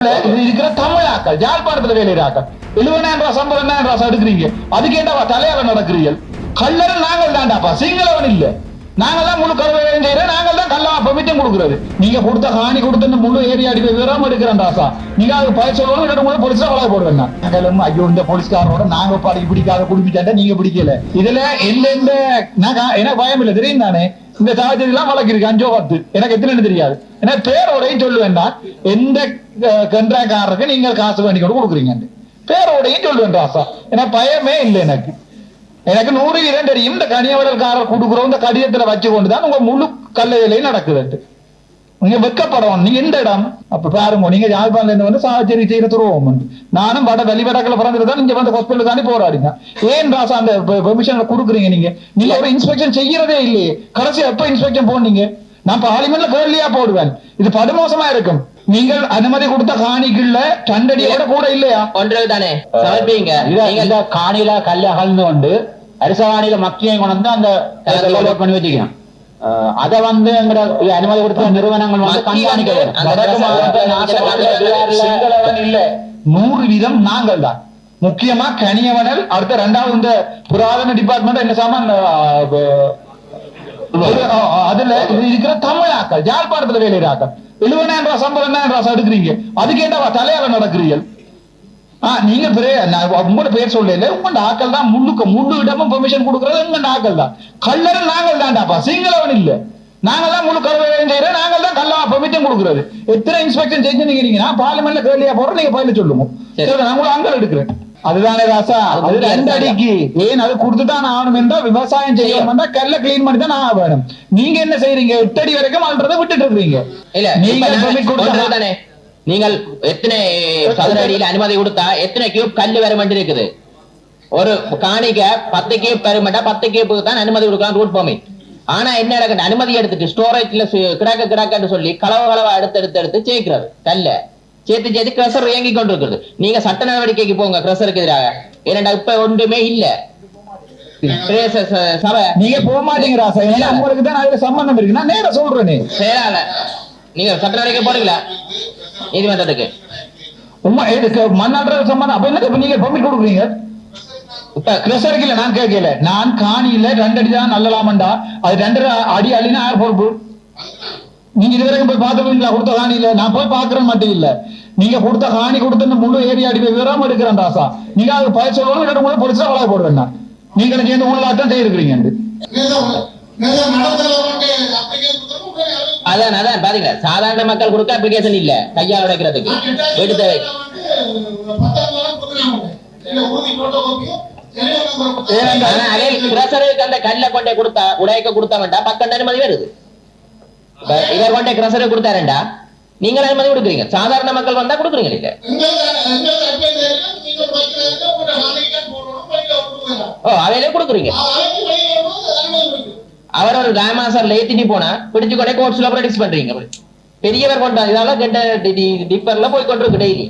இது இருக்கிற தமிழாக்கள் யாழ்ப்பாணத்துல வேலையாக்கள் 70,000 ரூபாய் சம்பளம் 70,000 ரூபாய் எடுக்கிறீங்க. அதுக்கு ஏண்டா தலையால நடக்கிறீர்கள்? கல்லர் நாங்கள் தாண்டாப்பா, சிங்களவன் இல்ல. நாங்கள் தான் முழு கல்வியும் செய்யறோம். நாங்கள் தான் கல்லா பெர்மிட்டும் கொடுக்குறது. நீங்க கொடுத்த காணி கொடுத்த முழு ஏரியா அடிப்பை விவரம் எடுக்கிறேன் ராசா. நீங்க அது பயிர் சொல்லணும், ரெண்டு போலீஸ் வளர போடுவேன். நாங்களும் ஐயோ இந்த போலீஸ்காரோட நாங்க பாடி பிடிக்காத குடிப்பிட்டாண்ட நீங்க பிடிக்கல. இதுல எந்தெந்த எனக்கு பயம் இல்லை தெரியும் தானே. இந்த சார்ஜர் எல்லாம் வழக்கிருக்கு 5-10 எனக்கு எத்தனை தெரியாது. ஏன்னா பேரோடையும் சொல்லுவேன்டா, எந்த கன்றாக்காரருக்கு நீங்க காசு வேண்டி கூட கொடுக்குறீங்க பேரோடையும் சொல்லுவேன் ராசா. ஏன்னா பயமே இல்லை எனக்கு. எனக்கு 100% தெரியும். இந்த கனியவரல்காரர் கொடுக்குறோம் இந்த கடிதத்துல வச்சு கொண்டுதான் உங்க முழு கல்லையிலையும் நடக்குது. நீங்க வெக்கப்படணும். நீங்க எந்த இடம் அப்ப பாருங்க, நீங்க யாழ்ப்பாணத்துல இருந்து வந்து சாச்சேரி செய்யற துருவம் நானும் வெளிவடக்கில் பிறந்துதான் நீங்க வந்து ஹாஸ்பிட்டல் தாண்டி போராடிங்க. ஏன் ராசா அந்த பெர்மிஷன் கொடுக்குறீங்க? நீங்க ஒரு இன்ஸ்பெக்ஷன் செய்யறதே இல்லையே. கடைசி எப்ப இன்ஸ்பெக்ஷன் போனீங்க? நான் பார்லிமெண்ட்ல கேள்வியா போடுவேன். இது படுமோசமா இருக்கும். நீங்கள் அனுமதி கொடுத்த காணிக்குள்ள டண்டடியோட கூட இல்லையா? ஒன்றது தானே சமர்ப்பீங்க. நீங்க காணியில கல்ல அகழ்ந்து கொண்டு அரிசவாணியில மக்கியம் கொண்டு வந்து அந்த பண்ணி வச்சுக்கணும். அத வந்து அனுமதி கொடுத்த நிறுவனங்கள் வந்து கண்காணிக்க இல்ல. 100% நாங்கள் தான். முக்கியமா கனியவனல். அடுத்த 2வது இந்த புராதன டிபார்ட்மெண்ட் என்ன சாமான் அதுல இருக்கிற தமிழாக்கள் யாழ்ப்பாணத்துல வேலையாக்கள் 70,000 ரூபாய் சம்பளம் 70,000 ரூபாய் எடுக்கிறீங்க. அதுக்கு ஏண்டா தலையால நடக்கிறீர்கள்? நீங்க உங்களோட பேர் சொல்லல. உங்க ஆக்கள் தான் முழு இடமும் பெர்மிஷன் கொடுக்கறது உங்க ஆக்கள் தான். கல்லர் நாங்கள் தாண்டாப்பா, சிங்களவன் இல்ல. நாங்க தான் முழு கல்வியும் செய்யறோம். நாங்கள் தான் கல்லா பெர்மிட்டும் கொடுக்கறது. எத்தனை இன்ஸ்பெக்ஷன் செஞ்சு நீங்க பார்லிமெண்ட்ல கேள்வியா போறோம். நீங்க பயில சொல்லுங்க. நான் கூட அங்க எடுக்கிறேன். அதுதானே ராசா. அது 2 அடிக்கு ஏன் அது கொடுத்துதான் ஆகணும் என்றால் விவசாயம் செய்யணும்னா கல்ல கிளீன் பண்ணி தான் ஆக வேணும். நீங்க என்ன செய்யறீங்க? 8 அடி வரைக்கும் ஆள்றதை விட்டுட்டு இருக்கீங்க. இல்ல நீங்க நீங்கள் எத்தனை சதுர அடியில அனுமதி கொடுத்தா எத்தனை கியூப் கல்லு வர வேண்டி இருக்குது? ஒரு காணிக்க 10 கியூப் பெருமட்டா 10 கியூப்புக்கு தான் அனுமதி கொடுக்கலாம் ரூட் பெர்மிட். ஆனா என்ன நடக்குது? அனுமதி எடுத்துட்டு ஸ்டோரேஜ்ல கிடக்குன்னு சொல்லி களவா எடுத்து சேர்க்கிறது. கல்ல சேர்த்து கிரஷர் இயங்கி கொண்டிருக்கிறது. நீங்க சட்ட நடவடிக்கைக்கு போங்க கிரஷருக்கு எதிராக. ஏன்னா இப்ப ஒன்றுமே இல்ல. நீங்க போக மாட்டீங்க ராசா. உங்களுக்கு தான் அதுல சம்பந்தம் இருக்கு. நான் நேர சொல்றேன். சேரால நீங்க சட்ட நடவடிக்கை போறீங்களா நீதிமன்றத்துக்கு? உண்மை எதுக்கு மண்ணாற்ற சம்பந்தம்? அப்ப என்ன நீங்க பெர்மிட் கொடுக்குறீங்க? இப்ப கிரஷருக்கு இல்ல. நான் கேட்கல. நான் காணியில 2 அடி தான் நல்லலாமண்டா. அது 2 அடி அள்ளினா யார் பொறுப்பு? நீங்க இதுவரைக்கும் போய் பார்த்துருக்கீங்களா? கொடுத்த காணியில நான் போய் பாக்குறேன் மட்டும் இல்ல. நீங்க கொடுத்த காணி கொடுத்த முழு ஏரியா அடிப்பை விவரம் எடுக்கிறேன் ராசா. நீங்க அது பயிர் சொல்லணும், பொலிசா வளர போடுவேன். நீங்க சேர்ந்து உள்ளாட்டம் செய்யிருக்கிறீங்க. அதான் பாத்தீங்களா, சாதாரண மக்கள் கொடுக்க அப்ளிகேஷன் இல்ல கையால் உடைக்கிறதுக்கு எடுத்து அந்த கல்ல கொண்டே கொடுத்தா உடைக்க கொடுத்தா பக்கம் அனுமதி வருது. இவர் கொண்டே கிரசரை கொடுத்தாருண்டா நீங்க அனுமதி கொடுக்குறீங்க. சாதாரண மக்கள் வந்தா கொடுக்குறீங்க இல்ல? அவையிலே கொடுக்குறீங்க. அவர் ஒரு ராமாசர்ல ஏத்திட்டு போனா பிடிச்சு கொண்டே கோர்ட்ஸ்ல ப்ராக்டிஸ் பண்றீங்க. பெரியவர் கொண்டா இதெல்லாம் கெட்ட டிப்பர்ல போய் கொண்டிருக்கு டெய்லி.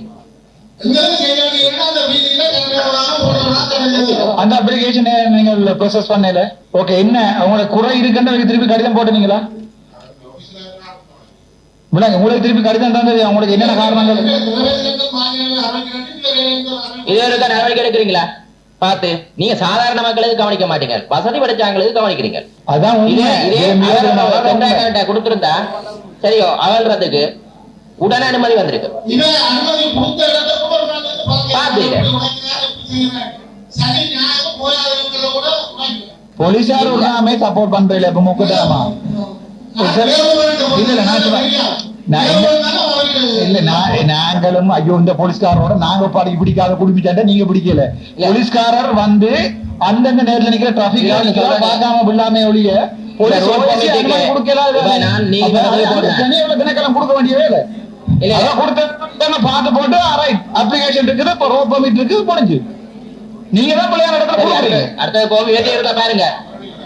அந்த அப்ளிகேஷன் நீங்க ப்ரோசஸ் பண்ணல. ஓகே, என்ன உங்களுக்கு குறை இருக்குன்னு திருப்பி கடிதம் போட்டுனீங்களா? உங்களுக்கு திருப்பி கடிதம் தந்தது உங்களுக்கு என்னென்ன காரணங்கள்? இது நடவடிக்கை எடுக்கிறீங்களா பார்த்து? நீங்க சாதாரண மக்களுக்கு கவனிக்க மாட்டீங்க, வசதி படைச்சவங்களுக்கு கவனிக்கிறீங்க. அதான் கொடுத்திருந்தா சரியோ அகழ்றதுக்கு உடனே அனுமதி வந்திருக்கு. போலீசார் உடனே சப்போர்ட் பண்றீங்க. இப்ப முக்கியமா நாங்களும் ஐயோ இந்த போலீஸ்காரோட நாங்க பாடி பிடிக்காத குடிப்பிட்டாண்ட நீங்க பிடிக்கல. போலீஸ்காரர் வந்து அந்தந்த நேரத்துல நிக்கிற டிராபிக் பார்க்காம விடாம ஒழிய தினக்கெல்லாம் கொடுக்க வேண்டியவே இல்லை. பார்த்து போட்டு அப்ளிகேஷன் இருக்குது, ரோட் பெர்மிட் இருக்குது, முடிஞ்சு. நீங்க தான் பிள்ளையார் இடத்துல அடுத்த பாருங்க.